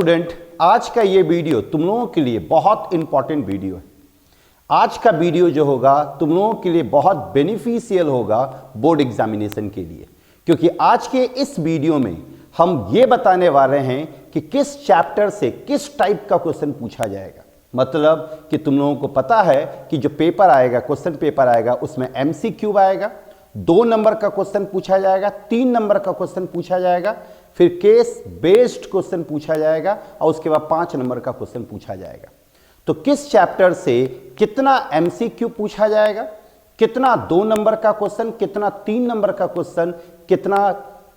Student, आज का ये वीडियो तुम लोगों के लिए बहुत इंपॉर्टेंट वीडियो है। आज का वीडियो जो होगा तुम लोगों के लिए बहुत बेनिफिशियल होगा बोर्ड एग्जामिनेशन के लिए, क्योंकि आज के इस वीडियो में हम ये बताने वाले हैं कि किस चैप्टर से किस टाइप का क्वेश्चन पूछा जाएगा। मतलब कि तुम लोगों को पता है कि जो पेपर आएगा, क्वेश्चन पेपर आएगा, उसमें MCQ आएगा, 2 नंबर का क्वेश्चन पूछा जाएगा, 3 नंबर का क्वेश्चन पूछा जाएगा, फिर केस बेस्ड क्वेश्चन पूछा जाएगा और उसके बाद 5 नंबर का क्वेश्चन पूछा जाएगा। तो किस चैप्टर से कितना MCQ पूछा जाएगा, कितना 2 नंबर का क्वेश्चन, कितना 3 नंबर का क्वेश्चन, कितना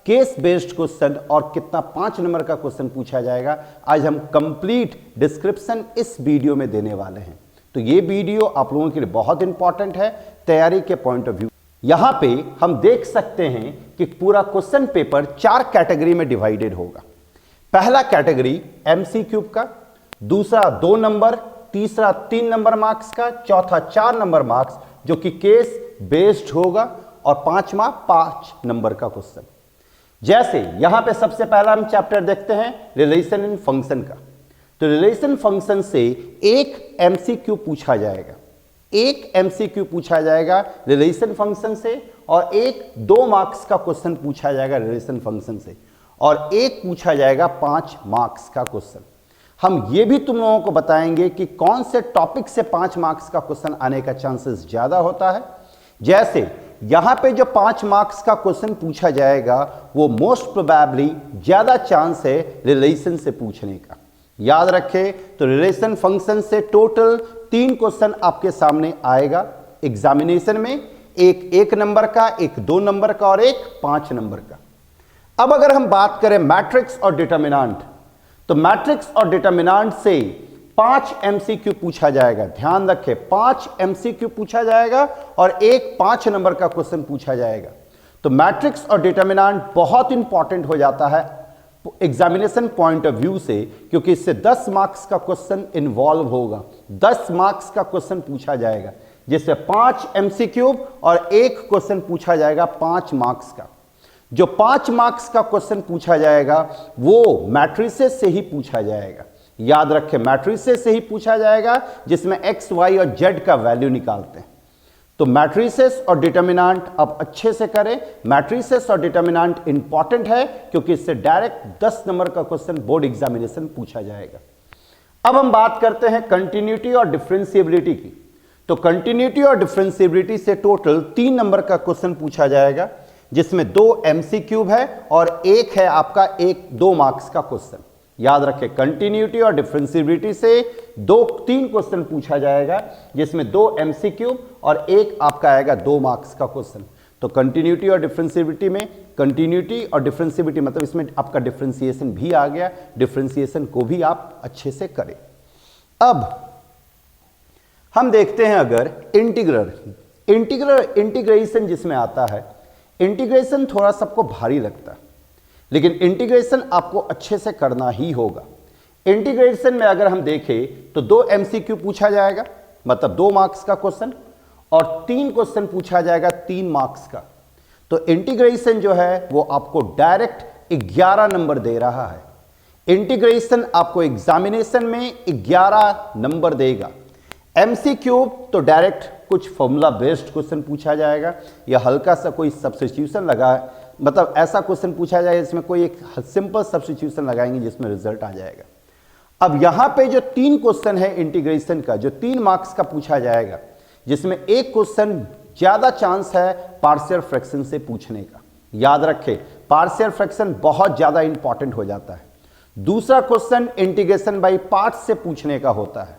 केस बेस्ड क्वेश्चन और कितना 5 नंबर का क्वेश्चन पूछा जाएगा, आज हम कंप्लीट डिस्क्रिप्शन इस वीडियो में देने वाले हैं। तो ये वीडियो आप लोगों के लिए बहुत इंपॉर्टेंट है तैयारी के पॉइंट ऑफ व्यू। यहां पे हम देख सकते हैं कि पूरा क्वेश्चन पेपर 4 कैटेगरी में डिवाइडेड होगा। पहला कैटेगरी MCQ का, दूसरा 2 नंबर, तीसरा 3 नंबर मार्क्स का, चौथा 4 नंबर मार्क्स जो कि केस बेस्ड होगा और 5वां 5 नंबर का क्वेश्चन। जैसे यहां पे सबसे पहला हम चैप्टर देखते हैं रिलेशन इन फंक्शन का। तो रिलेशन फंक्शन से एक MCQ पूछा जाएगा, एक MCQ पूछा जाएगा रिलेशन फंक्शन से और एक 2 मार्क्स का क्वेश्चन पूछा जाएगा रिलेशन फंक्शन से और एक पूछा जाएगा 5 मार्क्स का क्वेश्चन। हम ये भी तुम लोगों को बताएंगे कि कौन से टॉपिक से 5 मार्क्स का क्वेश्चन आने का चांसेस ज्यादा होता है। जैसे यहां पे जो 5 मार्क्स का क्वेश्चन पूछा जाएगा वो मोस्ट प्रोबेबली ज्यादा चांस है रिलेशन से पूछने का। याद रखें, तो रिलेशन फंक्शन से टोटल 3 क्वेश्चन आपके सामने आएगा एग्जामिनेशन में, एक 1 नंबर का, एक 2 नंबर का और एक 5 नंबर का। अब अगर हम बात करें मैट्रिक्स और डिटर्मिनेंट, तो मैट्रिक्स और डिटर्मिनेंट से 5 MCQ पूछा जाएगा। ध्यान रखें, 5 MCQ पूछा जाएगा और एक 5 नंबर का क्वेश्चन पूछा जाएगा। तो मैट्रिक्स और डिटर्मिनेंट बहुत इंपॉर्टेंट हो जाता है एग्जामिनेशन पॉइंट ऑफ व्यू से, क्योंकि इससे 10 मार्क्स का क्वेश्चन इन्वॉल्व होगा। 10 मार्क्स का क्वेश्चन पूछा जाएगा जिससे 5 MCQ और एक क्वेश्चन पूछा जाएगा 5 मार्क्स का। जो 5 मार्क्स का क्वेश्चन पूछा जाएगा वो मैट्रिसेस से ही पूछा जाएगा। याद रखें, मैट्रिसेस से ही पूछा जाएगा जिसमें X, Y और Z का वैल्यू निकालते हैं। तो मैट्रिसेस और डिटर्मिनेंट अब अच्छे से करें। मैट्रिसेस और डिटर्मिनेंट इंपॉर्टेंट है क्योंकि इससे डायरेक्ट 10 नंबर का क्वेश्चन बोर्ड एग्जामिनेशन पूछा जाएगा। अब हम बात करते हैं कंटिन्यूटी और डिफरेंशिएबिलिटी की। तो कंटिन्यूटी और डिफरेंशिएबिलिटी से टोटल 3 नंबर का क्वेश्चन पूछा जाएगा जिसमें 2 MCQ है और एक है आपका 2 मार्क्स का क्वेश्चन। याद रखें, कंटिन्यूटी और डिफरेंशिएबिलिटी से 3 क्वेश्चन पूछा जाएगा जिसमें 2 MCQ और एक आपका आएगा 2 मार्क्स का क्वेश्चन। तो कंटिन्यूटी और डिफरेंशिएबिलिटी में कंटिन्यूटी और डिफरेंशिएबिलिटी मतलब इसमें आपका डिफरेंशिएशन भी आ गया, डिफरेंशिएशन को भी आप अच्छे से करें। अब हम देखते हैं अगर इंटीग्रेशन जिसमें आता है, इंटीग्रेशन थोड़ा सबको भारी लगता है लेकिन इंटीग्रेशन आपको अच्छे से करना ही होगा। इंटीग्रेशन में अगर हम देखें तो 2 MCQ पूछा जाएगा मतलब 2 मार्क्स का क्वेश्चन और 3 क्वेश्चन पूछा जाएगा 3 मार्क्स का। तो इंटीग्रेशन जो है वो आपको डायरेक्ट 11 नंबर दे रहा है। इंटीग्रेशन आपको एग्जामिनेशन में 11 नंबर देगा। MCQ तो डायरेक्ट कुछ फॉर्मूला बेस्ड क्वेश्चन पूछा जाएगा या हल्का सा कोई सब्स्टिट्यूशन लगा, मतलब ऐसा क्वेश्चन पूछा जाएगा जिसमें कोई एक सिंपल सब्स्टिट्यूशन लगाएंगे जिसमें रिजल्ट आ जाएगा। अब यहां पे जो 3 क्वेश्चन है इंटीग्रेशन का, जो 3 मार्क्स का पूछा जाएगा जिसमें एक क्वेश्चन ज्यादा चांस है पार्शियल फ्रैक्शन से पूछने का। याद रखें, पार्शियल फ्रैक्शन बहुत ज्यादा इंपॉर्टेंट हो जाता है। दूसरा क्वेश्चन इंटीग्रेशन बाय पार्ट्स से पूछने का होता है,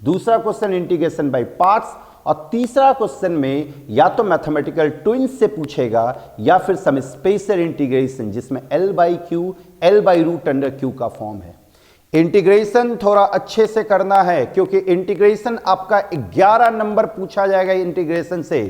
दूसरा क्वेश्चन इंटीग्रेशन बाय पार्ट्स और तीसरा क्वेश्चन में या तो मैथमेटिकल ट्विंस से पूछेगा या फिर सम स्पेशल इंटीग्रेशन जिसमें L/Q L/√Q का फॉर्म है। इंटीग्रेशन थोड़ा अच्छे से करना है क्योंकि इंटीग्रेशन आपका 11 नंबर पूछा जाएगा इंटीग्रेशन से।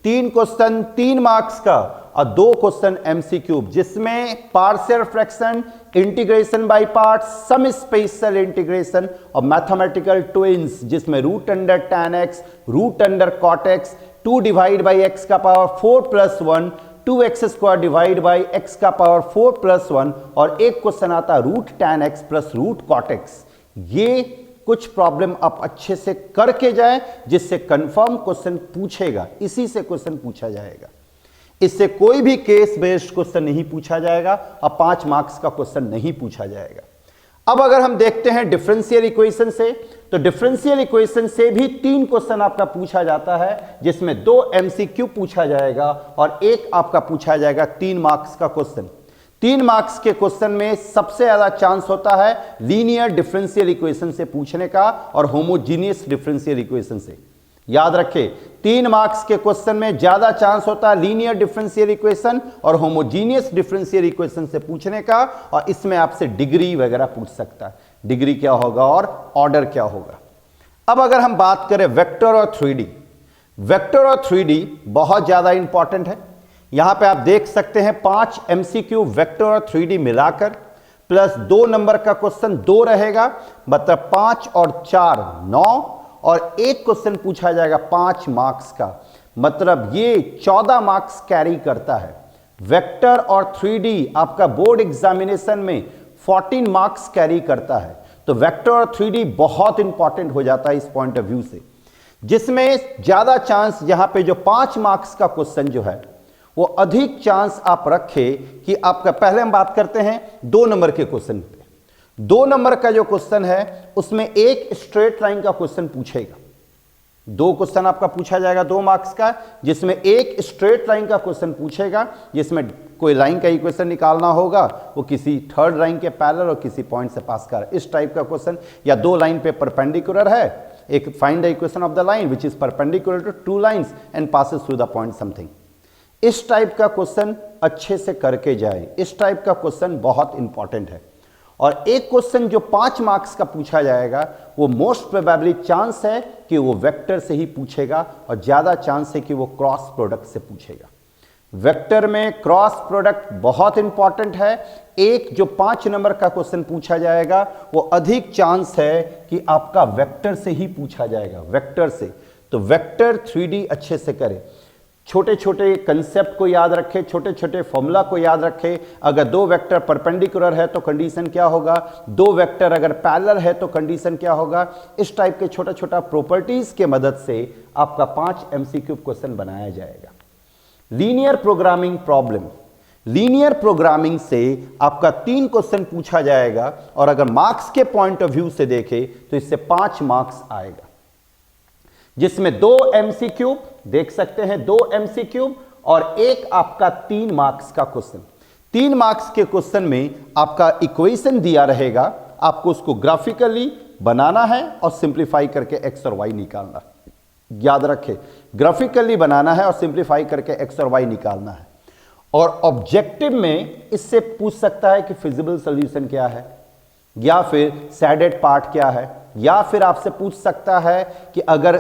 3 क्वेश्चन 3 मार्क्स का और 2 क्वेश्चन MCQ जिसमें partial fraction, integration by parts, some special integration और मैथमेटिकल ट्विंस जिसमें √tan x, √cot x, 2 divide by x का पावर 4 + 1 2x² डिवाइड बाई x का पावर 4+1 और एक क्वेश्चन आता है √tan x plus √cot x। ये कुछ प्रॉब्लम आप अच्छे से करके जाए जिससे कंफर्म क्वेश्चन पूछेगा, इसी से क्वेश्चन पूछा जाएगा। इससे कोई भी केस बेस्ड क्वेश्चन नहीं पूछा जाएगा और 5 मार्क्स का क्वेश्चन नहीं पूछा जाएगा। अब अगर हम देखते हैं डिफरेंशियल इक्वेशन से, तो डिफरेंशियल इक्वेशन से भी 3 क्वेश्चन आपका पूछा जाता है, जिसमें 2 MCQ पूछा जाएगा और एक आपका पूछा जाएगा 3 मार्क्स का क्वेश्चन। 3 मार्क्स के क्वेश्चन में सबसे ज्यादा चांस होता है लीनियर डिफरेंशियल इक्वेशन से पूछने का और होमोजीनियस डिफरेंशियल इक्वेशन से। याद रखें, 3 मार्क्स के क्वेश्चन में ज्यादा चांस होता है लीनियर डिफरेंशियल इक्वेशन और होमोजीनियस डिफरेंशियल इक्वेशन से पूछने का, और इसमें आपसे डिग्री वगैरह पूछ सकता है, डिग्री क्या होगा और ऑर्डर क्या होगा। अब अगर हम बात करें वेक्टर और 3D, वेक्टर और 3D बहुत ज्यादा इंपॉर्टेंट है। यहां पे आप देख सकते हैं 5 MCQ वेक्टर और 3D मिलाकर प्लस 2 नंबर का क्वेश्चन 2 रहेगा, मतलब 5 और 4 9, और एक क्वेश्चन पूछा जाएगा 5 मार्क्स का, मतलब ये 14 मार्क्स कैरी करता है। वेक्टर और 3D आपका बोर्ड एग्जामिनेशन में 14 मार्क्स कैरी करता है। तो वेक्टर और 3D बहुत इंपॉर्टेंट हो जाता है इस पॉइंट ऑफ व्यू से, जिसमें ज्यादा चांस यहां पे जो 5 मार्क्स का क्वेश्चन जो है वो अधिक चांस आप रखें कि आपका, पहले हम बात करते हैं 2 नंबर के क्वेश्चन पे। 2 नंबर का जो क्वेश्चन है उसमें एक स्ट्रेट लाइन का क्वेश्चन पूछेगा। 2 क्वेश्चन आपका पूछा जाएगा 2 मार्क्स का, जिसमें एक स्ट्रेट लाइन का क्वेश्चन पूछेगा, जिसमें कोई लाइन का इक्वेशन निकालना होगा, वो किसी थर्ड लाइन के पैरेलल और किसी पॉइंट से पास कर, इस टाइप का क्वेश्चन। या 2 लाइन पे परपेंडिकुलर है, एक find the equation of the line which is perpendicular to 2 lines and passes through the point something. इस टाइप का क्वेश्चन अच्छे से करके जाए, इस टाइप का क्वेश्चन बहुत इंपॉर्टेंट है। और एक क्वेश्चन जो 5 मार्क्स का पूछा जाएगा वो मोस्ट प्रोबेबली चांस है कि वो वेक्टर से ही पूछेगा और ज्यादा चांस है कि वो क्रॉस प्रोडक्ट से पूछेगा। वेक्टर में क्रॉस प्रोडक्ट बहुत इंपॉर्टेंट है। एक जो 5 नंबर का क्वेश्चन पूछा जाएगा वो अधिक चांस है कि आपका वेक्टर से ही पूछा जाएगा, वेक्टर से। तो वेक्टर 3D अच्छे से करें, छोटे छोटे कंसेप्ट को याद रखें, छोटे छोटे फॉर्मूला को याद रखें। अगर 2 वेक्टर परपेंडिकुलर है तो कंडीशन क्या होगा, 2 वेक्टर अगर पैरेलल है तो कंडीशन क्या होगा। इस टाइप के छोटा छोटा प्रॉपर्टीज के मदद से आपका 5 MCQ क्वेश्चन बनाया जाएगा। Linear programming problem, linear programming से आपका 3 क्वेश्चन पूछा जाएगा और अगर मार्क्स के पॉइंट ऑफ व्यू से देखें तो इससे 5 मार्क्स आएगा, जिसमें 2 MCQ देख सकते हैं, 2 MCQ और एक आपका 3 मार्क्स का क्वेश्चन। 3 मार्क्स के क्वेश्चन में आपका इक्वेशन दिया रहेगा, आपको उसको ग्राफिकली बनाना है और सिंप्लीफाई करके x और y निकालना। याद रखें, ग्राफिकली बनाना है और सिंप्लीफाई करके x और y निकालना है। और ऑब्जेक्टिव में इससे पूछ सकता है कि फिजिबल सॉल्यूशन क्या है, या फिर सैडेड पार्ट क्या है, या फिर आपसे पूछ सकता है कि अगर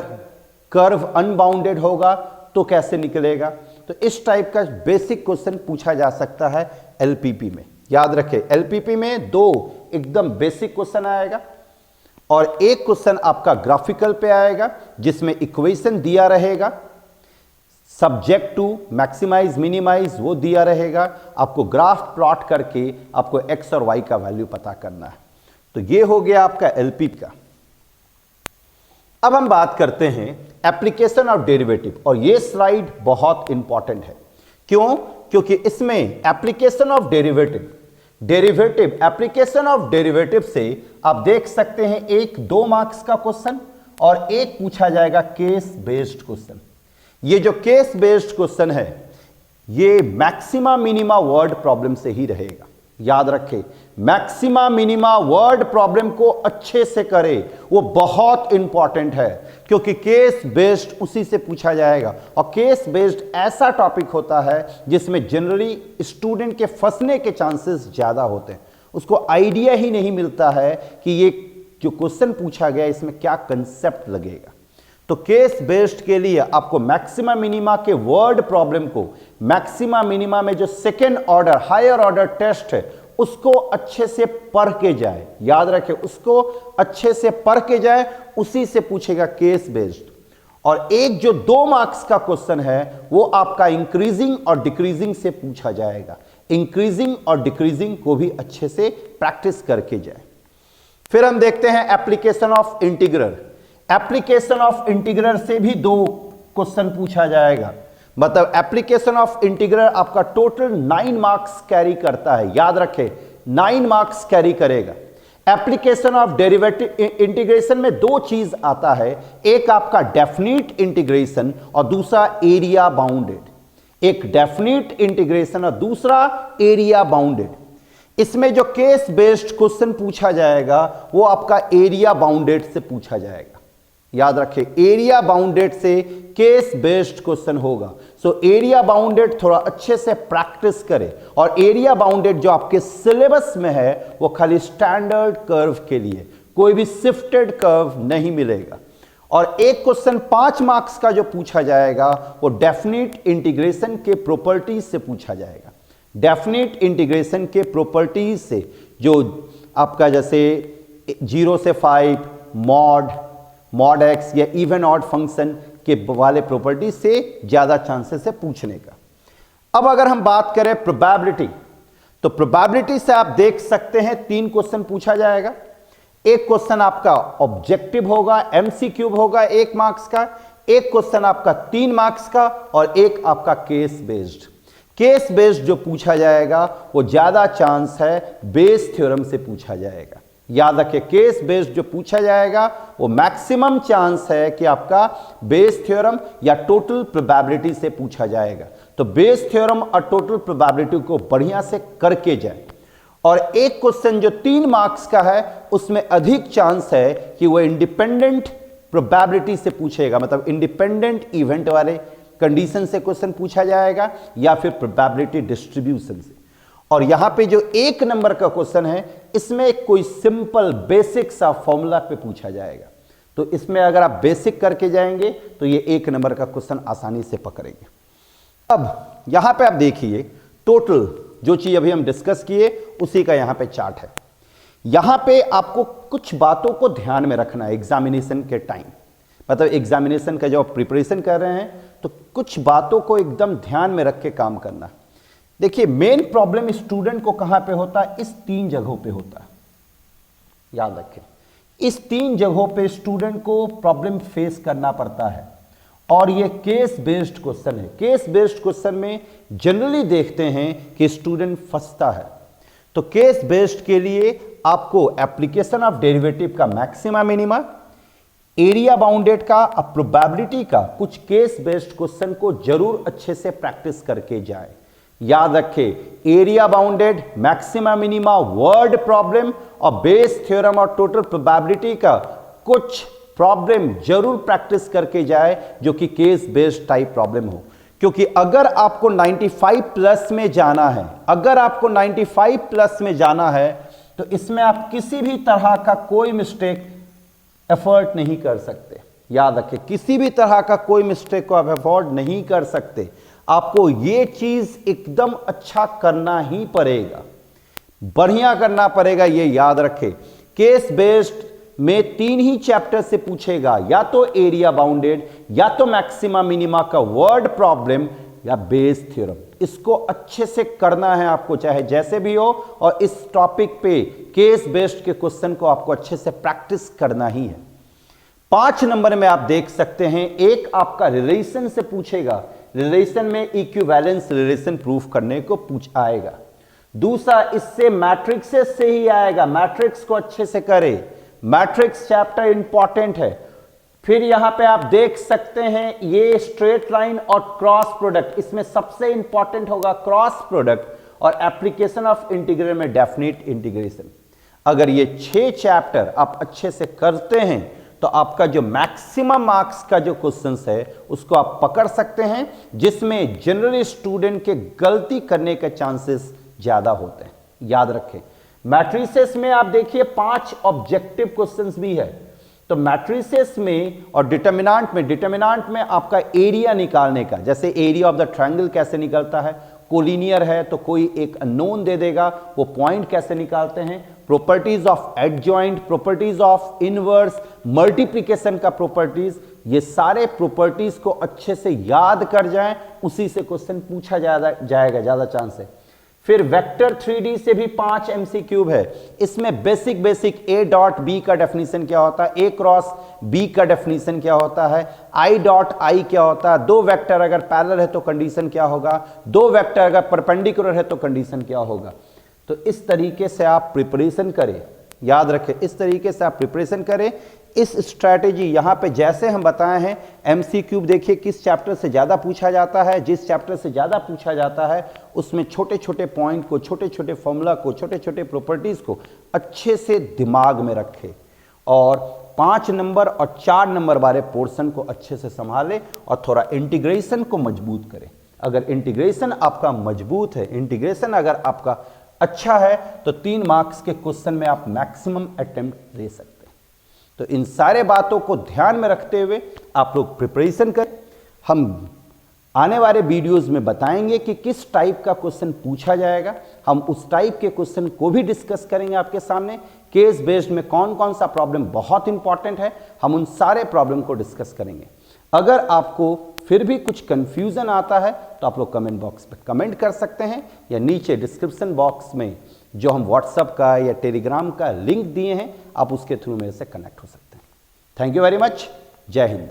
कर्व अनबाउंडेड होगा तो कैसे निकलेगा। तो इस टाइप का बेसिक क्वेश्चन पूछा जा सकता है LPP में। याद रखें, LPP में 2 एकदम बेसिक क्वेश्चन आएगा और एक क्वेश्चन आपका ग्राफिकल पे आएगा, जिसमें इक्वेशन दिया रहेगा, सब्जेक्ट टू मैक्सिमाइज मिनिमाइज वो दिया रहेगा, आपको ग्राफ प्लॉट करके आपको x और y का वैल्यू पता करना है। तो ये हो गया आपका LPP का। अब हम बात करते हैं एप्लीकेशन ऑफ डेरिवेटिव, और ये स्लाइड बहुत इंपॉर्टेंट है। क्यों? क्योंकि इसमें application of derivative application of derivative से आप देख सकते हैं एक 2 मार्क्स का क्वेश्चन और एक पूछा जाएगा केस बेस्ड क्वेश्चन। ये जो केस बेस्ड क्वेश्चन है ये मैक्सिमा मिनिमा वर्ड प्रॉब्लम से ही रहेगा। याद रखें, मैक्सिमा मिनिमा वर्ड प्रॉब्लम को अच्छे से करें, वो बहुत इंपॉर्टेंट है, क्योंकि केस बेस्ड उसी से पूछा जाएगा। और केस बेस्ड ऐसा टॉपिक होता है जिसमें जनरली स्टूडेंट के फंसने के चांसेस ज्यादा होते हैं, उसको आइडिया ही नहीं मिलता है कि ये जो क्वेश्चन पूछा गया इसमें क्या कंसेप्ट लगेगा। तो केस बेस्ड के लिए आपको मैक्सिमा मिनिमा के वर्ड प्रॉब्लम को, मैक्सिमा मिनिमा में जो second order higher order test है उसको अच्छे से पढ़ के जाए। याद रखें, उसको अच्छे से पढ़ के जाए, उसी से पूछेगा केस बेस्ड। और एक जो 2 मार्क्स का क्वेश्चन है वो आपका इंक्रीजिंग और डिक्रीजिंग से पूछा जाएगा। इंक्रीजिंग और डिक्रीजिंग को भी अच्छे से प्रैक्टिस करके जाए। फिर हम देखते हैं application of integral. Application of integral से भी 2 क्वेश्चन पूछा जाएगा। मतलब एप्लीकेशन ऑफ इंटीग्रल आपका टोटल 9 मार्क्स कैरी करता है, याद रखें 9 मार्क्स कैरी करेगा। एप्लीकेशन ऑफ डेरिवेटिव इंटीग्रेशन में 2 चीज आता है, एक आपका डेफिनिट इंटीग्रेशन और दूसरा एरिया बाउंडेड। एक डेफिनिट इंटीग्रेशन और दूसरा एरिया बाउंडेड। इसमें जो केस बेस्ड क्वेश्चन पूछा जाएगा वो आपका एरिया बाउंडेड से पूछा जाएगा। याद रखें एरिया बाउंडेड से केस बेस्ड क्वेश्चन होगा। सो एरिया बाउंडेड थोड़ा अच्छे से प्रैक्टिस करें। और एरिया बाउंडेड जो आपके सिलेबस में है वो खाली स्टैंडर्ड कर्व के लिए, कोई भी शिफ्टेड कर्व नहीं मिलेगा। और एक क्वेश्चन 5 मार्क्स का जो पूछा जाएगा वो डेफिनिट इंटीग्रेशन के प्रॉपर्टीज से पूछा जाएगा। डेफिनिट इंटीग्रेशन के प्रॉपर्टीज से, जो आपका जैसे 0 से 5 मॉड एक्स या इवन ऑड फंक्शन के वाले प्रॉपर्टी से ज्यादा चांसेस है पूछने का। अब अगर हम बात करें प्रोबेबिलिटी, तो प्रोबेबिलिटी से आप देख सकते हैं 3 क्वेश्चन पूछा जाएगा। एक क्वेश्चन आपका ऑब्जेक्टिव होगा, एमसीक्यू होगा 1 मार्क्स का, एक क्वेश्चन आपका 3 मार्क्स का और एक आपका केस बेस्ड। केस बेस्ड जो पूछा जाएगा वो ज्यादा चांस है बेस थ्योरम से पूछा जाएगा। याद रखिए केस बेस्ड जो पूछा जाएगा वो मैक्सिमम चांस है कि आपका बेस थ्योरम या टोटल प्रोबेबिलिटी से पूछा जाएगा। तो बेस थ्योरम और टोटल प्रोबेबिलिटी को बढ़िया से करके जाए। और एक क्वेश्चन जो 3 मार्क्स का है उसमें अधिक चांस है कि वो इंडिपेंडेंट प्रोबेबिलिटी से पूछेगा, मतलब इंडिपेंडेंट इवेंट वाले कंडीशन से क्वेश्चन पूछा जाएगा या फिर प्रोबेबिलिटी डिस्ट्रीब्यूशन से। और यहां पे जो 1 नंबर का क्वेश्चन है इसमें कोई सिंपल बेसिक सा फॉर्मूला पे पूछा जाएगा। तो इसमें अगर आप बेसिक करके जाएंगे तो ये 1 नंबर का क्वेश्चन आसानी से पकड़ेंगे। अब यहां पे आप देखिए टोटल जो चीज अभी हम डिस्कस किए उसी का यहां पे चार्ट है। यहां पे आपको कुछ बातों को ध्यान में रखना है एग्जामिनेशन के टाइम, मतलब एग्जामिनेशन का जो आप प्रिपरेशन कर रहे हैं तो कुछ बातों को एकदम ध्यान में रख के काम करना। देखिए मेन प्रॉब्लम स्टूडेंट को कहां पे होता है, इस 3 जगहों पे होता है। याद रखें इस 3 जगहों पे स्टूडेंट को प्रॉब्लम फेस करना पड़ता है। और ये केस बेस्ड क्वेश्चन है। केस बेस्ड क्वेश्चन में जनरली देखते हैं कि स्टूडेंट फंसता है। तो केस बेस्ड के लिए आपको एप्लीकेशन ऑफ डेरिवेटिव का मैक्सिमा मिनिमा, एरिया बाउंडेड का, प्रोबेबिलिटी का कुछ केस बेस्ड क्वेश्चन को जरूर अच्छे से प्रैक्टिस करके जाए। याद रखें area bounded, maxima minima, word problem और बेस थ्योरम और टोटल प्रोबेबिलिटी का कुछ प्रॉब्लम जरूर प्रैक्टिस करके जाए जो कि केस बेस्ड टाइप प्रॉब्लम हो। क्योंकि अगर आपको 95 प्लस में जाना है, अगर आपको 95 प्लस में जाना है तो इसमें आप किसी भी तरह का कोई मिस्टेक एफर्ट नहीं कर सकते। याद रखें किसी भी तरह का कोई मिस्टेक को आप एफोर्ड नहीं कर सकते। आपको ये चीज एकदम अच्छा करना ही पड़ेगा, बढ़िया करना पड़ेगा, ये याद रखें। केस बेस्ड में 3 ही चैप्टर से पूछेगा, या तो एरिया बाउंडेड, या तो मैक्सिमा मिनिमा का वर्ड प्रॉब्लम, या बेस थ्योरम। इसको अच्छे से करना है आपको, चाहे जैसे भी हो। और इस टॉपिक पे केस बेस्ड के क्वेश्चन को आपको अच्छे से प्रैक्टिस करना ही है। 5 नंबर में आप देख सकते हैं एक आपका रिलेशन से पूछेगा। रिलेशन में इक्विवेलेंस रिलेशन प्रूफ करने को पूछ आएगा। दूसरा इससे मैट्रिक्सेस से ही आएगा, मैट्रिक्स को अच्छे से करें, मैट्रिक्स चैप्टर इंपॉर्टेंट है। फिर यहां पे आप देख सकते हैं ये स्ट्रेट लाइन और क्रॉस प्रोडक्ट, इसमें सबसे इंपॉर्टेंट होगा क्रॉस प्रोडक्ट और एप्लीकेशन ऑफ इंटीग्रल में डेफिनिट इंटीग्रेशन। अगर ये 6 चैप्टर आप अच्छे से करते हैं तो आपका जो मैक्सिमम मार्क्स का जो क्वेश्चंस है उसको आप पकड़ सकते हैं, जिसमें जनरली स्टूडेंट के गलती करने के चांसेस ज्यादा होते हैं। याद रखें मैट्रिसेस में आप देखिए 5 ऑब्जेक्टिव क्वेश्चंस भी है। तो मैट्रिसेस में और डिटरमिनेंट में आपका एरिया निकालने का, जैसे एरिया ऑफ द ट्रायंगल कैसे निकलता है, कोलिनियर है तो कोई एक अननोन दे देगा, वो पॉइंट कैसे निकालते हैं, properties of adjoint, properties of inverse, multiplication का प्रॉपर्टीज, ये सारे प्रॉपर्टीज को अच्छे से याद कर जाएं, उसी से क्वेश्चन पूछा जाएगा, ज्यादा चांस है। फिर वेक्टर 3D से भी 5 MCQ है। इसमें बेसिक ए डॉट बी का डेफिनेशन क्या होता है, ए क्रॉस बी का डेफिनेशन क्या होता है, आई डॉट आई क्या होता है, दो वेक्टर अगर पैरेलल है तो कंडीशन क्या होगा, दो वेक्टर अगर परपेंडिकुलर है तो कंडीशन क्या होगा। तो इस तरीके से आप प्रिपरेशन करें, याद रखें, इस तरीके से आप प्रिपरेशन करें। इस स्ट्रैटेजी यहां पे जैसे हम बताए हैं, MCQ देखिए किस चैप्टर से ज्यादा पूछा जाता है, जिस चैप्टर से ज्यादा पूछा जाता है उसमें छोटे छोटे पॉइंट को, छोटे छोटे फॉर्मूला को, छोटे छोटे प्रॉपर्टीज को अच्छे से दिमाग में रखें और 5 नंबर और 4 नंबर वाले पोर्शन को अच्छे से संभालें और थोड़ा इंटीग्रेशन को मजबूत करें। अगर इंटीग्रेशन आपका मजबूत है, इंटीग्रेशन अगर आपका अच्छा है तो 3 मार्क्स के क्वेश्चन में आप मैक्सिमम अटेम्प्ट दे सकते हैं। तो इन सारे बातों को ध्यान में रखते हुए आप लोग प्रिपरेशन करें। हम आने वाले वीडियोस में बताएंगे कि किस टाइप का क्वेश्चन पूछा जाएगा। हम उस टाइप के क्वेश्चन को भी डिस्कस करेंगे आपके सामने। केस बेस्ड में कौन कौन सा प्रॉब्लम बहुत इंपॉर्टेंट है, हम उन सारे प्रॉब्लम को डिस्कस करेंगे। अगर आपको फिर भी कुछ कंफ्यूजन आता है तो आप लोग कमेंट बॉक्स पे कमेंट कर सकते हैं या नीचे डिस्क्रिप्शन बॉक्स में जो हम व्हाट्सएप का या टेलीग्राम का लिंक दिए हैं, आप उसके थ्रू मेरे से कनेक्ट हो सकते हैं। Thank you very much. जय हिंद।